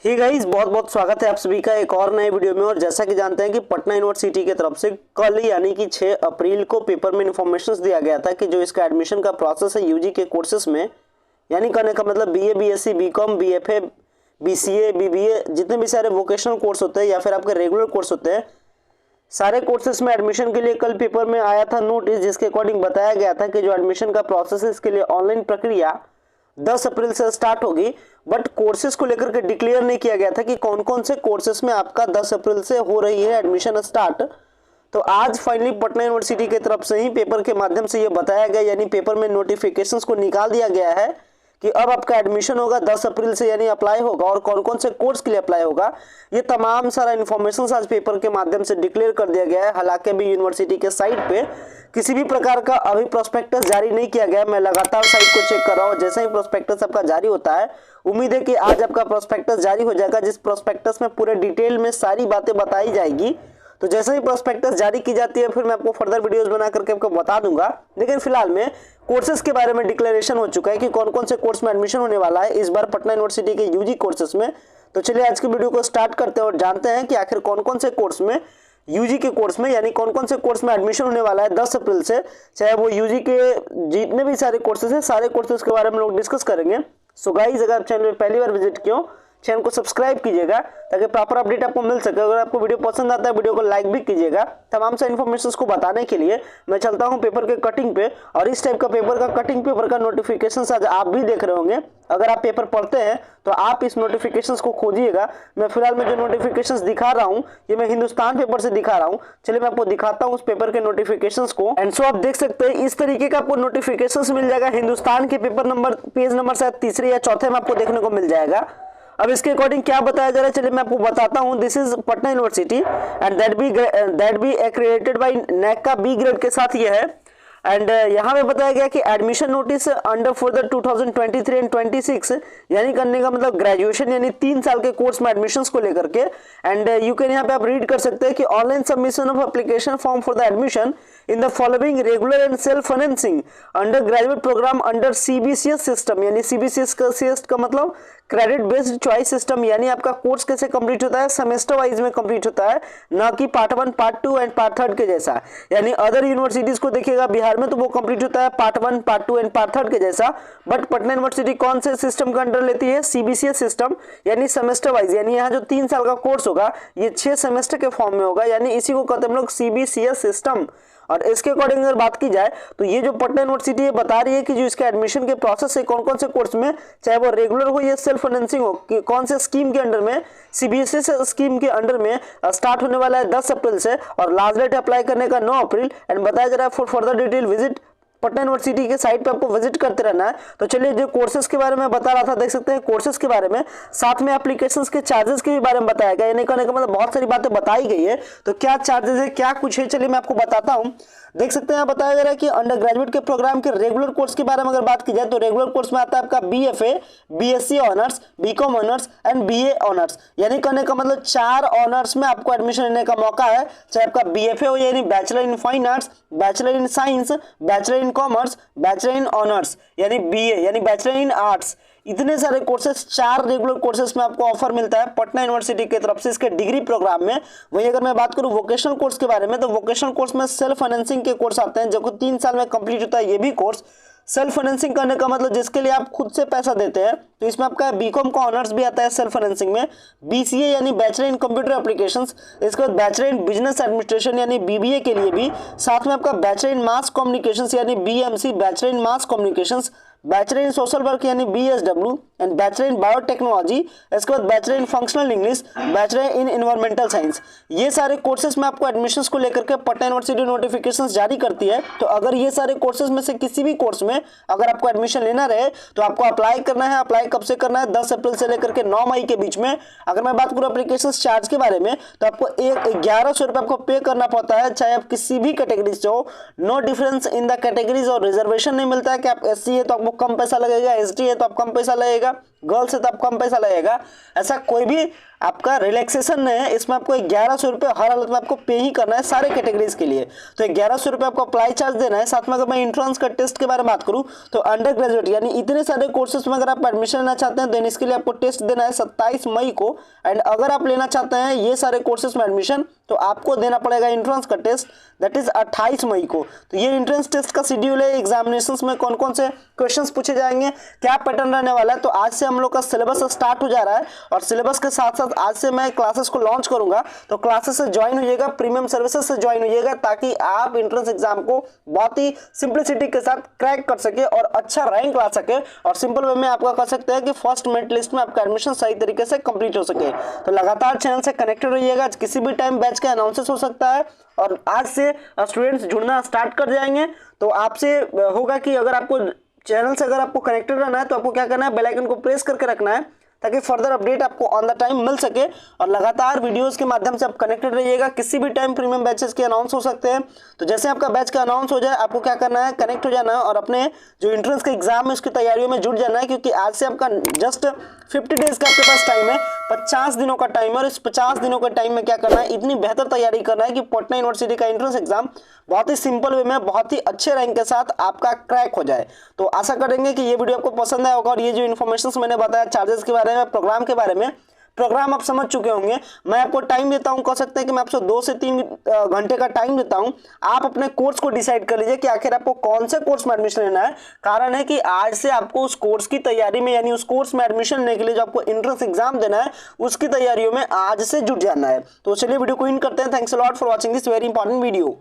ही guys, बहुत बहुत स्वागत है आप सभी का एक और नए वीडियो में। और जैसा कि जानते हैं कि पटना यूनिवर्सिटी की तरफ से कल यानी कि 6 अप्रैल को पेपर में इन्फॉर्मेशन दिया गया था कि जो इसका एडमिशन का प्रोसेस है यूजी के कोर्सेज में, यानी करने का मतलब BA, BSc, BCom, BFA, BCA, BBA, जितने भी सारे वोकेशनल कोर्स होते हैं या फिर आपके रेगुलर कोर्स होते हैं, सारे कोर्सेज में एडमिशन के लिए कल पेपर में आया था नोटिस, जिसके अकॉर्डिंग बताया गया था कि जो एडमिशन का प्रोसेस है इसके लिए ऑनलाइन प्रक्रिया 10 अप्रैल से स्टार्ट होगी। बट कोर्सेज को लेकर के डिक्लेयर नहीं किया गया था कि कौन कौन से कोर्सेज में आपका 10 अप्रैल से हो रही है एडमिशन स्टार्ट। तो आज फाइनली पटना यूनिवर्सिटी की तरफ से ही पेपर के माध्यम से ये बताया गया, यानी पेपर में नोटिफिकेशंस को निकाल दिया गया है कि अब आपका एडमिशन होगा 10 अप्रैल से, यानी अप्लाई होगा और कौन कौन से कोर्स के लिए अप्लाई होगा। ये तमाम सारा इन्फॉर्मेशन आज पेपर के माध्यम से डिक्लेयर कर दिया गया है। हालांकि अभी यूनिवर्सिटी के साइट पे किसी भी प्रकार का अभी प्रोस्पेक्टस जारी नहीं किया गया है। मैं लगातार साइट को चेक कर रहा हूँ, जैसे ही प्रोस्पेक्टस आपका जारी होता है उम्मीद है कि आज आपका प्रोस्पेक्टस जारी हो जाएगा, जिस प्रोस्पेक्टस में पूरे डिटेल में सारी बातें बताई जाएगी। तो जैसे ही प्रोस्पेक्टस जारी की जाती है फिर मैं आपको फर्दर वीडियोस बना करके आपको बता दूंगा। लेकिन फिलहाल में कोर्सेज के बारे में डिक्लेरेशन हो चुका है कि कौन कौन से कोर्स में एडमिशन होने वाला है इस बार पटना यूनिवर्सिटी के यूजी कोर्सेज में। तो चलिए आज की वीडियो को स्टार्ट करते हैं और जानते हैं कि आखिर कौन कौन से कोर्स में, यूजी के कोर्स में, यानी कौन कौन से कोर्स में एडमिशन होने वाला है 10 अप्रैल से। चाहे वो यूजी के जितने भी सारे कोर्सेज हैं, सारे कोर्सेज के बारे में लोग डिस्कस करेंगे। सो गाइस, अगर आप चैनल में पहली बार विजिट किए हो, चैनल को सब्सक्राइब कीजिएगा ताकि प्रॉपर अपडेट आपको मिल सके। अगर आपको वीडियो पसंद आता है वीडियो को लाइक भी कीजिएगा। तमाम से इन्फॉर्मेशन को बताने के लिए मैं चलता हूं पेपर के कटिंग पे, और इस टाइप का पेपर का कटिंग पेपर का नोटिफिकेशन आज आप भी देख रहे होंगे। अगर आप पेपर पढ़ते हैं तो आप इस नोटिफिकेशन को खोजिएगा। मैं फिलहाल में जो नोटिफिकेशन दिखा रहा हूँ ये मैं हिंदुस्तान पेपर से दिखा रहा हूँ। चलिए मैं आपको दिखाता हूँ उस पेपर के नोटिफिकेशन को। एंड सो आप देख सकते हैं इस तरीके का आपको नोटिफिकेशन मिल जाएगा। हिंदुस्तान के पेपर नंबर, पेज नंबर शायद तीसरे या चौथे में आपको देखने को मिल जाएगा। अब इसके अकॉर्डिंग क्या बताया जा रहा है चलिए मैं आपको बताता हूं। This is Patna university and that B accredited by NAAC का बी ग्रेड के साथ ये है। एंड यहाँ पे बताया गया कि admission notice under for the 2023 and 26, यानी करने का मतलब ग्रेजुएशन यानी 3 साल के कोर्स में एडमिशंस को लेकर के। एंड यू कैन यहाँ पे आप रीड कर सकते हैं कि online submission of application form for the admission in the following regular and self financing under graduate program under CBCS system, यानी सीबीसीएस का मतलब क्रेडिट बेस्ड चॉइस सिस्टम, यानी आपका कोर्स कैसे कंप्लीट होता है, सेमेस्टर वाइज में कंप्लीट होता है, ना कि पार्ट 1, पार्ट 2 एंड पार्ट 3 के जैसा। यानी अदर यूनिवर्सिटीज को देखिएगा बिहार में तो वो कंप्लीट होता है पार्ट 1, पार्ट 2 एंड पार्ट 3 के जैसा। बट पटना यूनिवर्सिटी कौन से सिस्टम का अंडर लेती है, सीबीसीएस सिस्टम, यानी सेमेस्टर वाइज। यानी यहाँ जो 3 साल का कोर्स होगा ये 6 सेमेस्टर के फॉर्म में होगा, यानी इसी को कहते हैं हम लोग सीबीसीएस सिस्टम। और इसके अकॉर्डिंग अगर बात की जाए तो ये जो पटना यूनिवर्सिटी ये बता रही है कि जो इसके एडमिशन के प्रोसेस है कौन कौन से कोर्स में, चाहे वो रेगुलर हो या सेल्फ फाइनेंसिंग हो, कि कौन से स्कीम के अंडर में, सीबीएसई स्कीम के अंडर में स्टार्ट होने वाला है 10 अप्रैल से और लास्ट डेट अप्लाई करने का 9 अप्रैल। एंड बताया जा रहा है for further detail visit Patna university के साइट पे आपको विजिट करते रहना है। तो चलिए जो कोर्सेज के बारे में बता रहा था देख सकते हैं कोर्सेज के बारे में, साथ में एप्लीकेशंस के चार्जेस के भी बारे में बताया गया। यानी कहने का मतलब बहुत सारी बातें बताई गई है। तो क्या चार्जेस है, क्या कुछ है, चलिए मैं आपको बताता हूँ। देख सकते हैं यहाँ बताया जा रहा है कि अंडर ग्रेजुएट के प्रोग्राम के रेगुलर कोर्स के बारे में अगर बात की जाए तो रेगुलर कोर्स में आता है आपका BFA, BSc honours, BCom honours and BA honours. यानी कहने का मतलब 4 ऑनर्स में आपको एडमिशन लेने का मौका है। चाहे आपका बीएफए हो यानी bachelor in fine arts, bachelor in science, bachelor in commerce, bachelor in honours यानी बीए यानी बैचलर इन आर्ट्स, इतने सारे कोर्सेज 4 रेगुलर कोर्सेज में आपको ऑफर मिलता है पटना यूनिवर्सिटी की तरफ से इसके डिग्री प्रोग्राम में। वहीं अगर मैं बात करूं वोकेशनल कोर्स के बारे में तो वोकेशनल कोर्स में सेल्फ फाइनेंसिंग के कोर्स आते हैं जो कि 3 साल में कंप्लीट होता है। ये भी कोर्स सेल्फ फाइनेंसिंग करने का मतलब जिसके लिए आप खुद से पैसा देते हैं, तो इसमें आपका बीकॉम का ऑनर्स भी आता है सेल्फ फाइनेंसिंग में, बीसीए यानी बैचलर इन कंप्यूटर एप्लीकेशंस, इसके बाद बैचलर इन बिजनेस एडमिनिस्ट्रेशन यानी बीबीए के लिए भी, साथ में आपका बैचलर इन मास कम्युनिकेशंस यानी BMC, bachelor in mass communications, bachelor in social work यानी BSW and bachelor in biotechnology, इसके बाद bachelor in functional English, bachelor in environmental science. ये सारे कोर्सेज में आपको एडमिशंस को लेकर के पटना यूनिवर्सिटी नोटिफिकेशंस जारी करती है। तो अगर ये सारे कोर्सेज में से किसी भी कोर्स में अगर आपको एडमिशन लेना रहे तो आपको अप्लाई करना है। अप्लाई कब से करना है, 10 अप्रैल से लेकर के 9 मई के बीच में। अगर मैं बात करूँ एप्लीकेशन चार्ज के बारे में तो आपको 1100 रुपये आपको पे करना पड़ता है, चाहे आप किसी भी कैटेगरी से हो। No difference in the categories और रिजर्वेशन नहीं मिलता है कि आप एससी है तो आपको कम पैसा लगेगा, एसटी है तो आप कम पैसा लगेगा, गर्ल्स है तो आपको कम पैसा लगेगा। ऐसा कोई भी आपका रिलैक्सेशन नहीं है, इसमें आपको 1100 रुपये हर हालत में आपको पे ही करना है सारे कैटेगरीज के लिए। तो 1100 रुपये आपको अप्लाई चार्ज देना है। साथ में अगर मैं इंट्रेंस का टेस्ट के बारे में बात करूँ तो अंडर ग्रेजुएट यानी इतने सारे कोर्सेज में अगर आप एडमिशन लेना चाहते हैं देन इसके लिए आपको टेस्ट देना है 27 मई को। एंड अगर आप लेना चाहते हैं ये सारे कोर्सेज में एडमिशन तो आपको देना पड़ेगा इंट्रेंस का टेस्ट, दैट इज 28 मई को। तो ये इंट्रेंस टेस्ट का शेड्यूल है। एग्जामिनेशंस में कौन कौन से क्वेश्चंस पूछे जाएंगे, क्या पैटर्न रहने वाला है। तो आज से हम लोग का सिलेबस स्टार्ट हो जा रहा है और सिलेबस के साथ साथ आज से मैं क्लासेस को लॉन्च करूंगा। तो क्लासेस से ज्वाइन होइएगा, प्रीमियम सर्विसेज से ज्वाइन होइएगा ताकि आप इंट्रेंस एग्जाम को बहुत ही सिंपलिसिटी के साथ क्रैक कर सके और अच्छा रैंक ला सके। और सिंपल वे में आपका कह सकते हैं कि फर्स्ट मेरिट लिस्ट में आपका एडमिशन सही तरीके से कंप्लीट हो सके। तो लगातार चैनल से कनेक्टेड रहिएगा, किसी भी टाइम बैच का अनाउंसेस हो सकता है और आज से स्टूडेंट्स जुड़ना स्टार्ट कर जाएंगे। तो आपसे होगा कि अगर आपको चैनल से अगर आपको कनेक्टेड रहना है तो आपको क्या करना है, बेल आइकन को प्रेस करके रखना है ताकि फर्दर अपडेट आपको ऑन द टाइम मिल सके। और लगातार वीडियोस के माध्यम से आप कनेक्टेड रहिएगा, किसी भी टाइम प्रीमियम बैचेस के अनाउंस हो सकते हैं। तो जैसे आपका बैच का अनाउंस हो जाए आपको क्या करना है, कनेक्ट हो जाना है और अपने जो इंट्रेंस का एग्जाम है उसकी तैयारियों में जुट जाना है, क्योंकि आज से आपका जस्ट 50 डेज का आपके पास टाइम है, 50 दिनों का टाइम है। और इस 50 दिनों के टाइम में क्या करना है, इतनी बेहतर तैयारी करना है कि पटना यूनिवर्सिटी का एंट्रेंस एग्जाम बहुत ही सिंपल वे में बहुत ही अच्छे रैंक के साथ आपका क्रैक हो जाए। तो आशा करेंगे कि ये वीडियो आपको पसंद आया होगा और ये जो इन्फॉर्मेशन मैंने बताया चार्जेस के बारे में, प्रोग्राम के बारे में, प्रोग्राम आप समझ चुके होंगे। मैं आपको टाइम देता हूं, कह सकते हैं कि मैं आपसे 2 से 3 घंटे का टाइम देता हूं। आप अपने कोर्स को डिसाइड कर लीजिए कि आखिर आपको कौन से कोर्स में एडमिशन लेना है। कारण है कि आज से आपको उस कोर्स की तैयारी में यानी उस कोर्स में एडमिशन लेने के लिए जो आपको एंट्रेंस एग्जाम देना है उसकी तैयारियों में आज से जुट जाना है। तो चलिए वीडियो को इन करते हैं। Thanks a lot for watching this very important video.